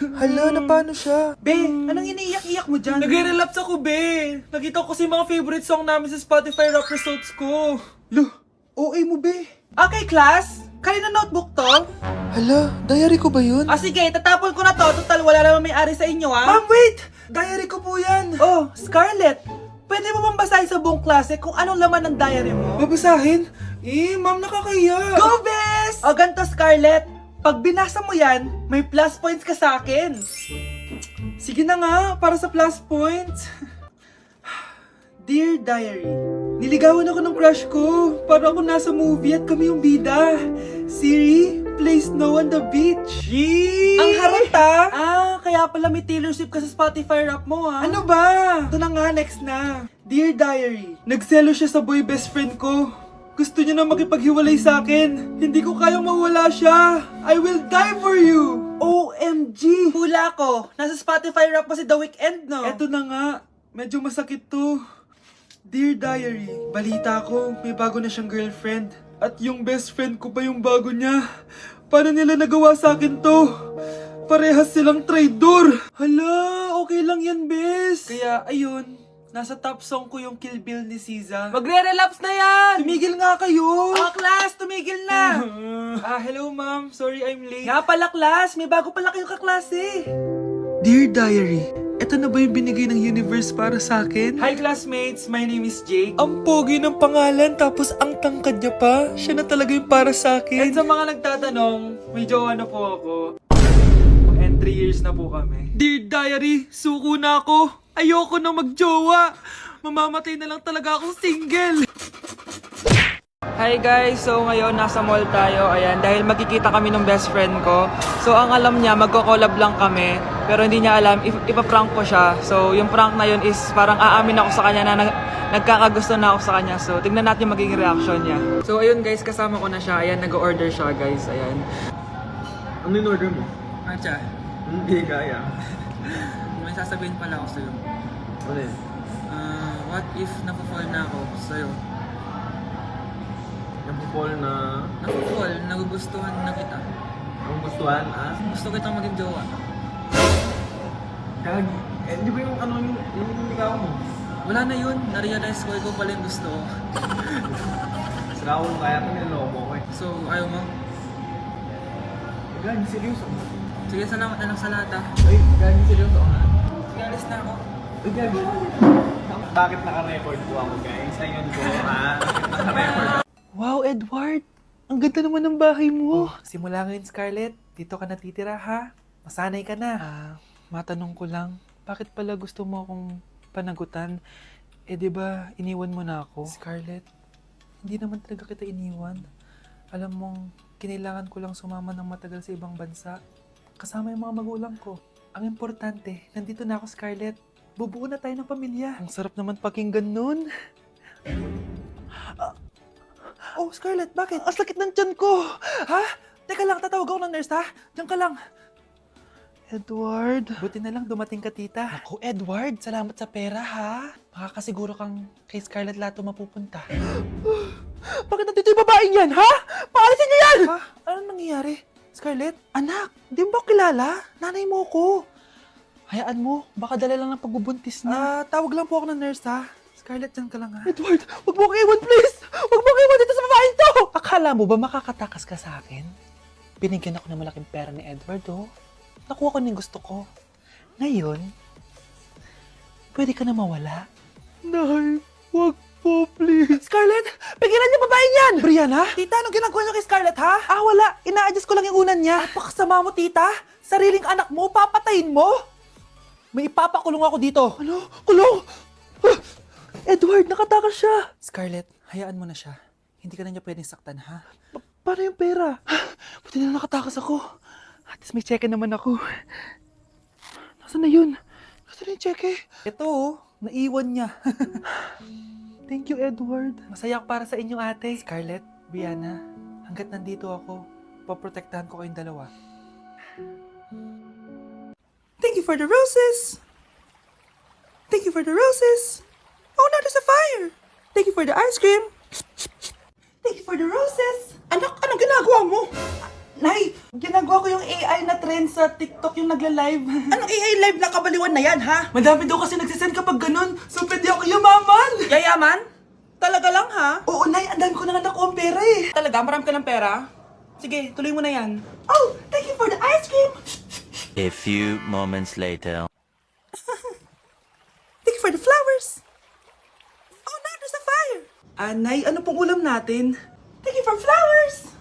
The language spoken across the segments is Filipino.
Hala, na paano siya? Be, anong iniiyak-iyak mo dyan? Nagre-relapse ako, be. Nakita ko kasi mga favorite song namin sa Spotify rap results ko. Loh, OA mo, be. Okay, class. Kanina notebook to? Hala, diary ko ba yun? Sige, tatapon ko na to. Total, wala naman may-ari sa inyo, ha? Ma'am, wait! Diary ko po yan. Oh, Scarlett. Pwede mo bang basahin sa buong klase kung anong laman ng diary mo? Babasahin? Ma'am, nakakaya. Go, Bes! O, ganito, Scarlett. Pag binasa mo yan, may plus points ka sa akin. Sige na nga, para sa plus points. Dear Diary, Niligawan ako ng crush ko. Para ako nasa movie at kami yung bida. Siri, play Snow on the Beach. Yee! ang harata! Kaya pala may Taylor Swift ka sa Spotify rap mo, ha? Ano ba? Ito na nga, next na. Dear Diary, Nagselo siya sa boy best friend ko. Gusto niya na makipaghiwalay sa akin. Hindi ko kayang mawala siya. I will die for you. OMG! Hula ko! Nasa Spotify rap mo si The Weeknd, no? Eto na nga. Medyo masakit to. Dear Diary, balita ko, may bago na siyang girlfriend. At yung best friend ko pa yung bago niya. Paano nila nagawa sa akin to? Parehas silang traitor. Hala, okay lang yan, bes. Kaya, ayun, nasa top song ko yung Kill Bill ni SZA. Magre-relapse na yan! Tumigil nga kayo! Class, tumigil na! Hello ma'am. Sorry I'm late. Nga pala, class, may bago pala kayong kaklase. Dear Diary, eto na ba yung binigay ng universe para sa akin? Hi, classmates. My name is Jake. Ang pogi ng pangalan tapos ang tangkad niya pa. Siya na talaga yung para sa And akin. sa mga nagtatanong, may jowa na po ako. And 3 years na po kami. Dear Diary, suko na ako. Ayoko na magjowa. Mamamatay na lang talaga akong single. Hi guys! So ngayon nasa mall tayo, ayan, dahil magkikita kami ng best friend ko. So ang alam niya, magko-collab lang kami, pero hindi niya alam, ipaprank ko siya. So yung prank na yun is parang aamin ako sa kanya na nagkakagusto na ako sa kanya. So tignan natin yung magiging reaction niya. So ayun guys, kasama ko na siya, ayan, nag-order siya guys, ayan. Ano yung order mo? Acha, Hindi kaya. may sasabihin pala ako sa'yo. Ano yun? What if napafall na ako sa'yo? Napupol na... Napafall, nagugustuhan na kita. Ang gustuhan, ah? Gusto kitang maging jowa. Kagi. Di ba yung ano yung ikaw mo? Wala na yun, na-realize ko, ikaw pala yung gusto ko. Sira ko kaya ito niloko ko eh. So, ayaw mo? Gagi, seryoso. Sige, salamat na lang sa lahat ah. Ay, gagi, seryoso nga. Sige, alis na ako. Ay, gagi. Bakit naka-record po ako, guys? Ayun po, ha? Bakit naka-record? Wow, Edward. Ang ganda naman ng bahay mo. Simula ngayon, Scarlett. Dito ka natitira, ha? Masanay ka na. Matanong ko lang, bakit pala gusto mo akong panagutan? Di ba iniwan mo na ako? Scarlett, hindi naman talaga kita iniwan. Alam mong, kinailangan ko lang sumama ng matagal sa ibang bansa. Kasama yung mga magulang ko. Ang importante, nandito na ako, Scarlett. Bubuo na tayo ng pamilya. Ang sarap naman pakinggan nun. Oh, Scarlett, bakit? Ang sakit ng tiyan ko! Ha? Teka lang, tatawag ako ng nurse, ha? Diyan ka lang. Edward. Buti na lang dumating ka, tita. Ako, Edward, salamat sa pera, ha? Makakasiguro kang kay Scarlett Lato mapupunta. Bakit nandito yung babaeng yan, ha? Paalisin niyo yan! Ha? Anong nangyayari? Scarlett? Anak, di mo ba kilala? Nanay mo ko. Hayaan mo, baka dala lang ng pagbubuntis niya. Tawag lang po ako ng nurse, ha? Scarlett, dyan ka lang, ha? Edward, wag mo kang iwan, please! Wag mo kang iwan dito sa babaeng to! Akala mo ba makakatakas ka sa akin? Binigyan ako ng malaking pera ni Edward, oh. Nakuha ko na yung gusto ko. Ngayon, pwede ka na mawala. Nay, wag po, please. Scarlett, pigilan niyo babaeng yan! Brianna? Tita, anong ginagawa niyo kay Scarlett, ha? Wala. Ina-adjust ko lang yung unan niya. Napakasama mo, tita. Sariling anak mo, papatayin mo? May ipapakulong ako dito. Ano? Kulong? Edward, nakatakas siya. Scarlett, hayaan mo na siya. Hindi ka na niya pwedeng saktan, ha? Paano yung pera? Buti na nakatakas ako. At least may cheque naman ako. Nasaan na yun? Nasaan na yung cheque? Ito, oh. Naiwan niya. Thank you, Edward. Masaya ako para sa inyo, ate. Scarlett, Brianna, hanggat nandito ako, poprotektahan ko kayong dalawa. Thank you for the roses. Thank you for the roses. Oh no, there's a fire. Thank you for the ice cream. Thank you for the roses. Anak, anong ginagawa mo? Nay, ginagawa ko yung AI na trend sa TikTok yung nagla-live. Anong AI live na kabaliwan na yan, ha? Madami daw kasi nagsisend kapag ganun, so pwede ako yumaman. Yayaman? Talaga lang, ha? Oo, Nay, ang dami ko na nga nakuha ang pera eh. Talaga? Marami ka ng pera? Sige, tuloy mo na yan. Oh, thank you for the ice cream. A few moments later. Thank you for the flowers. Oh, now there's a fire. Nay, ano pong ulam natin? Thank you for flowers.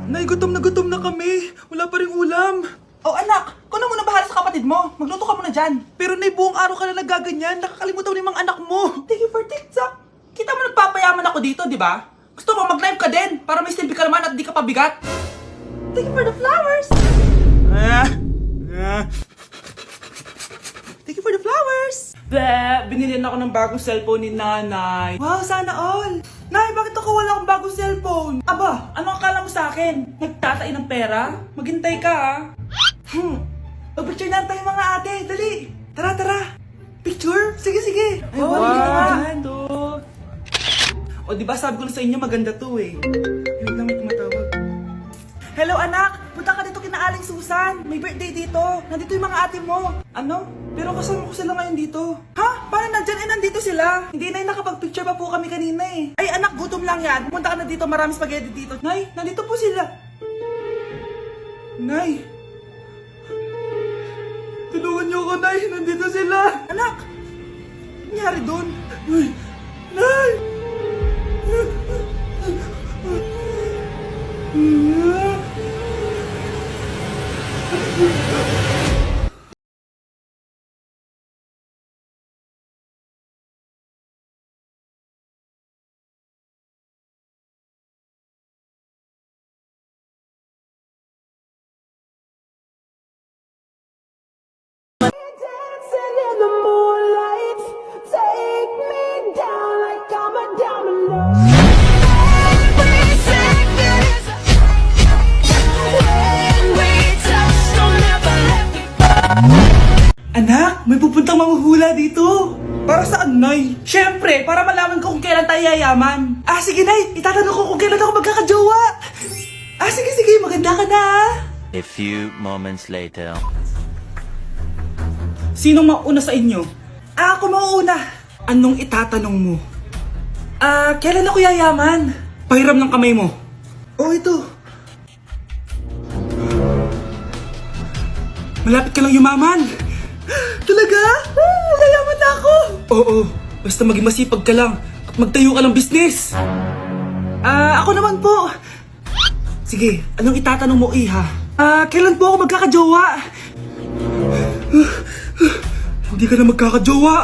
Nay, gutom na kami. Wala pa ring ulam. Oh, anak, kung na muna bahala sa kapatid mo. Magluto ka muna dyan. Pero Nay, buong araw ka na nagaganyan. Nakakalimutan mo yung mga anak mo. Thank you for TikTok. Kita mo nagpapayaman ako dito, di ba? Gusto mo mag-live ka din para may silbi ka naman at di ka pabigat. Thank you for the flowers. Thank you for the flowers. Binilihan ako ng bagong cellphone ni Nanay. Wow, sana all. Nay, bakit ako wala akong bagong cellphone? Aba, ano akala mo sa akin? Nagtatain ng pera? Maghintay ka, ha? Pag-picture na tayo mga ate. Dali. Tara. Picture? Sige. Ay, wow. O, di ba sabi ko na sa inyo maganda to eh. Yun lang may tumatawag. Hello anak! Punta ka dito kina Aling Susan. May birthday dito. Nandito yung mga ate mo. Ano? Pero kasama ko sila ngayon dito. Ha? Paano nandyan? Nandito sila. Hindi na nakapag-picture pa po kami kanina eh. Ay anak, gutom lang yan. Pumunta ka na dito. Marami spaghetti dito. Nay, nandito po sila. Nay. Tulungan niyo ako, Nay. Nandito sila. Anak! Ano nangyari doon? Nay! Dancing in the moonlight, take me down like I'm a domino. Every second is a when we touch, don't ever let me go. Anak, may pupuntang manghuhula dito. Para saan, Nay? Siyempre, para malaman ko kung kailan tayo yayaman. Sige, Nay. Itatanong ko kung kailan ako magkakajowa. Sige. Maganda ka na, A few moments later. Sinong mauna sa inyo? Ako mauna. Anong itatanong mo? Kailan ako yayaman? Pahiram ng kamay mo. Ito. Malapit ka lang yumaman. Talaga? Yayaman na ako. Oo. Basta maging masipag ka lang at magtayo ka ng business. Ako naman po. Sige, anong itatanong mo, Iha? Kailan po ako magkakajowa? Hindi ka na magkakajowa.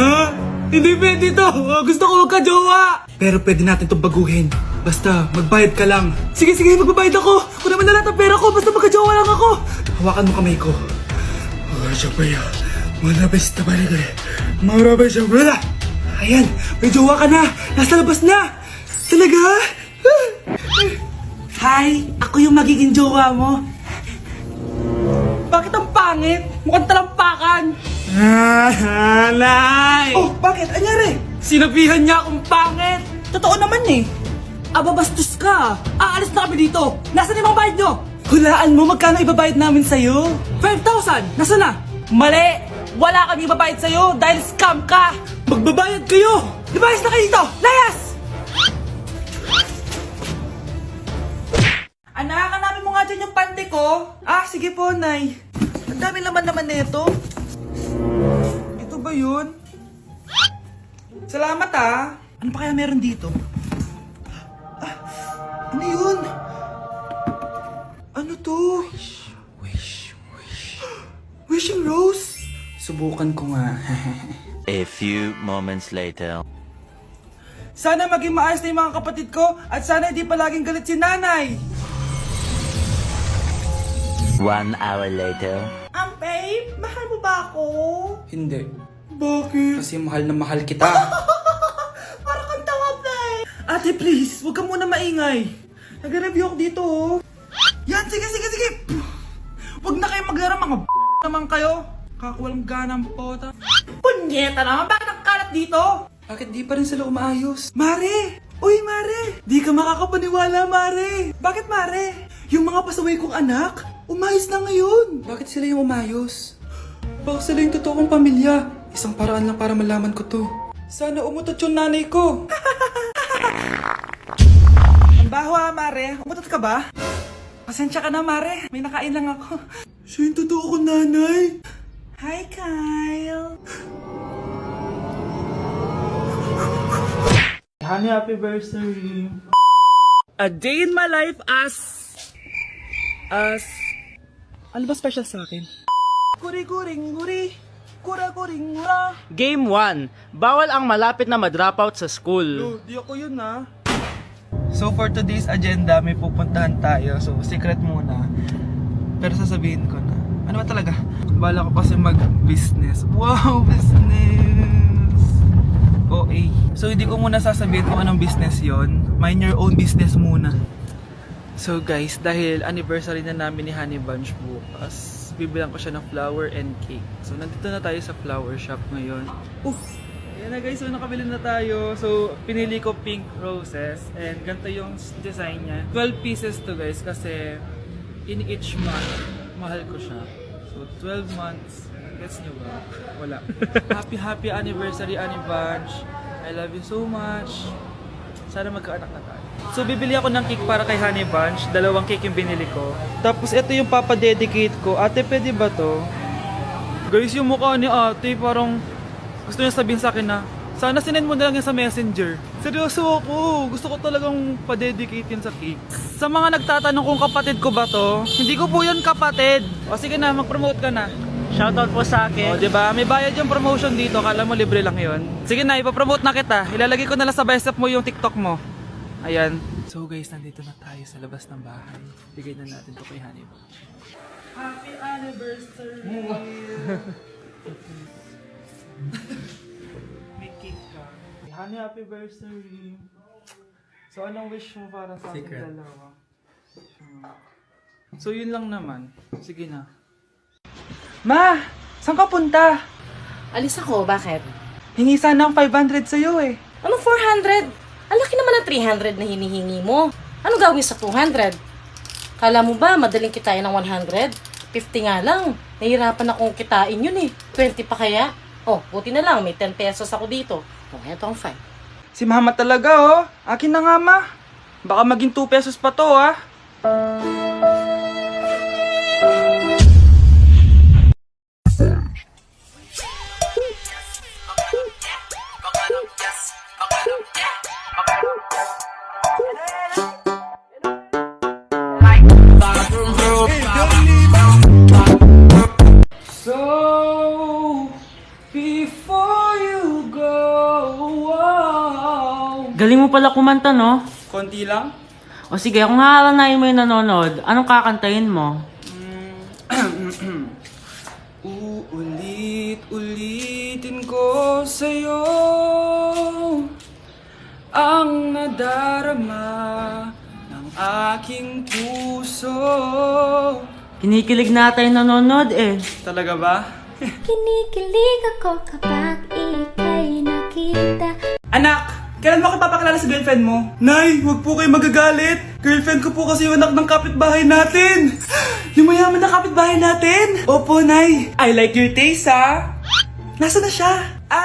Ha? Hindi pwede to. Gusto ko magkajowa. Pero pwede natin itong baguhin. Basta, magbayad ka lang. Sige, magbabayad ako. Kung naman na lahat ang pera ko, basta magkajowa lang ako. Hawakan mo kamay ko. Ayan, may jowa ka na. Nasa labas na. Talaga? Hi, ako yung magiging jowa mo. Bakit ang pangit? Mukhang talampakan. Nay! Oh, bakit? Anyari? Sinabihan niya akong pangit. Totoo naman eh. Bastos ka. Aalis na kami dito. Nasaan yung mga bayad nyo? Hulaan mo magkano ibabayad namin sa'yo? 5,000! Nasaan na? Mali! Wala kami ibabayad sa'yo dahil scam ka! Magbabayad kayo! Lumayas na kayo dito! Layas! Anak, hanapin mo nga dyan yung pante ko. Sige po, Nay. Ang dami naman nito. Ito ba yun? Salamat Ano pa kaya meron dito? Ano yun? Ano to? Wishing rose? Subukan ko nga. A few moments later. Sana maging maayos na yung mga kapatid ko at sana hindi palaging galit si Nanay. 1 hour later. Babe, mahal mo ba ako? Hindi. Bakit? Kasi mahal na mahal kita. Parang kang tawa, babe. Ate, please, huwag ka muna maingay. Nag-review ako dito, Yan, sige. Huwag na kayo maglaro, mga naman kayo. Kakawalang ganang pota. Punyeta naman, bakit ang kalat dito? Bakit di pa rin sila umaayos? Mare! Uy, Mare! Di ka makakapaniwala, Mare! Bakit, Mare? Yung mga pasaway kong anak, umayos na ngayon. Bakit sila yung umayos? Baka sila yung totoong pamilya. Isang paraan lang para malaman ko to. Sana umutot yung nanay ko. Ang baho Mare. Umutot ka ba? Pasensya ka na, Mare. May nakain lang ako. Siya yung totoo kong nanay. Hi, Kyle. Honey, happy birthday. A day in my life as... Ano ba special sa akin? Kuri-kuring guri. Kura-kuring gura. Game 1. Bawal ang malapit na ma-dropout sa school. Di ako yun ha. So for today's agenda, may pupuntahan tayo. So secret muna. Pero sasabihin ko na. Ano ba talaga? Bala ko kasi mag-business. Wow, business! OA. So hindi ko muna sasabihin kung anong business yon. Mind your own business muna. So guys, dahil anniversary na namin ni Honey Bunch bukas, bibilang ko siya ng flower and cake. So nandito na tayo sa flower shop ngayon. Yan na guys, so nakabili na tayo. So pinili ko pink roses and ganito yung design niya. 12 pieces to guys kasi in each month, mahal ko siya. So 12 months, gets nyo ba? Wala. Happy anniversary Honey Bunch. I love you so much. Sana magkaanak na tayo. So bibili ako ng cake para kay Honey Bunch. 2 cake yung binili ko. Tapos ito yung papadedicate ko. Ate, pwede ba to? Guys, yung mukha ni ate parang gusto niya sabihin sa akin na sana sinend mo na lang yan sa messenger. Seryoso ako. Gusto ko talagang pa-dedicate yun sa cake. Sa mga nagtatanong kung kapatid ko ba to, hindi ko po yun kapatid. O sige na, mag-promote ka na. Shoutout po sa O akin. diba, may bayad yung promotion dito. Kala mo libre lang yun. Sige na, ipapromote na kita. Ilalagay ko na lang sa bicep mo yung TikTok mo. Ayan. So guys, nandito na tayo sa labas ng bahay. Bigay na natin to kay Honey Bunch. Happy anniversary! May cake ka. Honey, happy birthday! So anong wish mo para sa ating dalawa? So yun lang naman. Sige na. Ma! Saan ka punta? Alis ako, bakit? Hingi sana ng 500 sa'yo eh. Ano 400? Ang laki naman ng 300 na hinihingi mo. Ano gawin sa 200? Kala mo ba madaling kitain ng 100? 50 nga lang. Nahihirapan akong kitain yun eh. 20 pa kaya? Oh, buti na lang. May 10 pesos ako dito. Oh, eto ang 5. Si mama talaga oh. Akin na nga ma. Baka maging 2 pesos pa to ah. So, before you go, Galing mo pala kumanta, no? konti lang. O sige, kung haalanayin mo yung nanonood, anong kakantahin mo? Uulit-ulitin ko sa'yo ang nadarama ng aking puso. Kinikilig na tayo nanonood eh. Talaga ba? Kinikilig ako kapag ika'y nakita. Anak! Kailan mo ako papakilala sa girlfriend mo? Nay, huwag po kayo magagalit. Girlfriend ko po kasi yung anak ng kapitbahay natin. Yung mayaman na kapitbahay natin. Opo, Nay. I like your taste, ha? Nasaan na siya?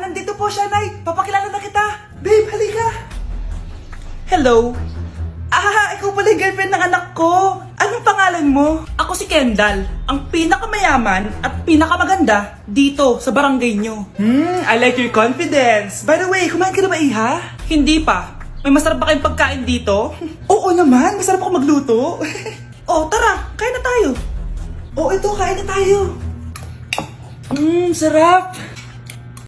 Nandito po siya, Nay. Papakilala na kita. Babe, halika. Hello. Ikaw pala yung girlfriend ng anak ko. Anong pangalan mo? Ako si Kendall, ang pinakamayaman at pinakamaganda dito sa barangay nyo. I like your confidence. By the way, kumain ka na ba, Iha? Hindi pa. May masarap ba kayong pagkain dito? Oo naman, masarap ako magluto. Tara, kain na tayo. Ito, kain na tayo. Sarap.